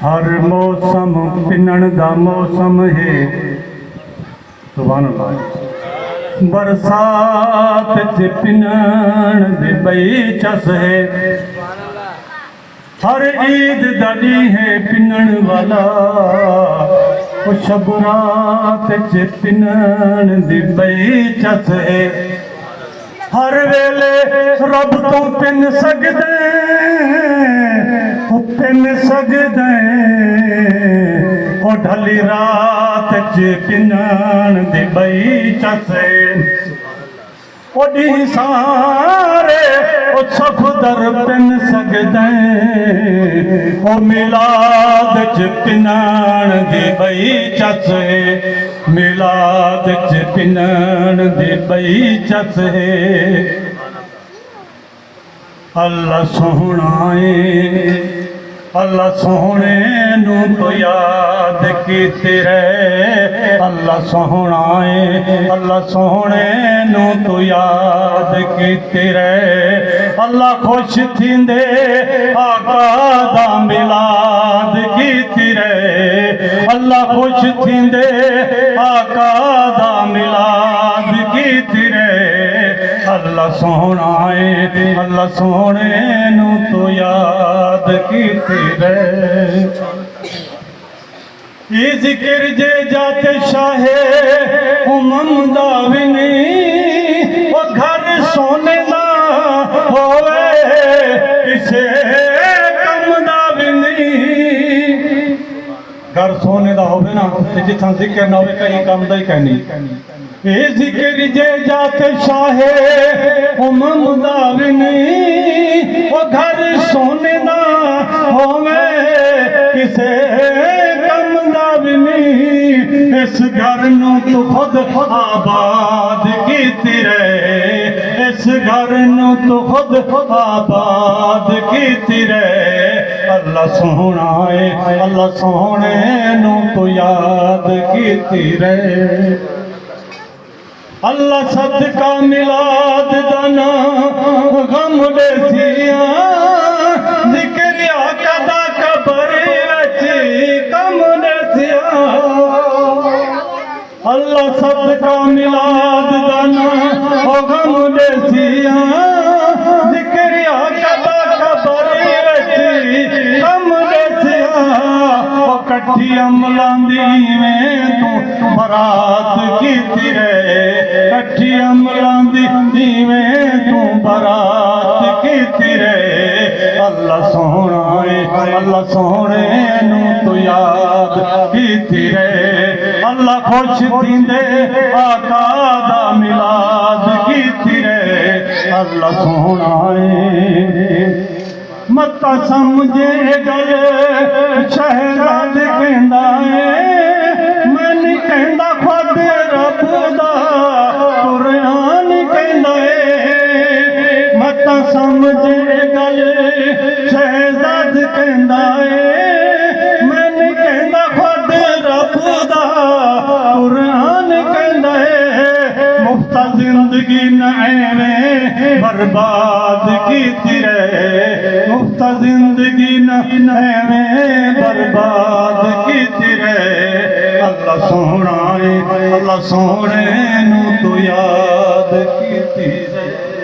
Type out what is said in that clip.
हर मौसम पिनण दा मौसम है। सुभान अल्लाह। बरसात च पिनण दे बई चस है। हर ईद दी है पिनण वाला, शब रात च पिनण दी बई चस है। हर वेले रब तो पिन सकदे, पिन सकदे ओ ढली रात च पिनण दी बई चस ओडी सारे ओ सफदर पिन सकदे ओ मिलाद च पिनण दी बई चस मिलाद च पिनण दी बई चस अल्लाह सोहना है। अल्लाह सोहने नू तो याद कीती रहे। अल्लाह सोहना है। अल्लाह सोहने नू तो याद कीती रहे। अल्लाह खुश थींदे आका दा मिलाद कीती रहे। अल्लाह खुश थींदे आका दा मिलाद कीती रहे। अल्लाह सोहना है। अल्लाह सोहने नू तो याद कीती रहे। ये जिक्र जे जाते शाहे उमम दा भी नहीं, वो घर सोने दा होवे किसे कम दा भी नहीं। घर सोने दा होवे ना ते जिथां जिक्र ना होवे कहीं काम दा ही कहनी। ये जिक्र जे जाते शाहे उमम दा भी नहीं, वो घर सोने दा होवे किसे कम दा भी नहीं। इस घर नू तू खुद आबाद कीती रहे। इस घर नू तू खुद आबाद कीती रहे। अल्लाह सोहना है। अल्लाह सोहने नू तू याद कीती रहे। अल्लाह सदका मिलाद दाना गम देसिया, जिक्र आका दा कबर विच कम देसिया। अल्लाह सदका मिलाद दाना गम देसिया, जिक्र आका दा कबर विच कम देसिया। कट्ठी अमलांदी में तू बरात कीती रहे। कट्ठी अमलांदी में तू बरात कीती रहे। अल्लाह सोहना है। अल्लाह सोहने नू तू याद कीती रहे। अल्लाह खुश थींदे आका दा मिलाद कीती रहे। अल्लाह सोहना है। मता समझे गल शहजाद कहंदा है, मैं नहीं कहंदा खुद रब दा कुरान कहंदा है। मता समझे गल शहजाद कहंदा है, मैं नहीं कहंदा खुद रब दा कुरान कहंदा है। मुफ्ता जिंदगी न एवें बर्बाद कीती रहे। मुफ्ता जिंदगी न एवें बर्बाद कीती रहे। अल्लाह सोहना है। अल्लाह सोहने नू तो याद कीती रहे।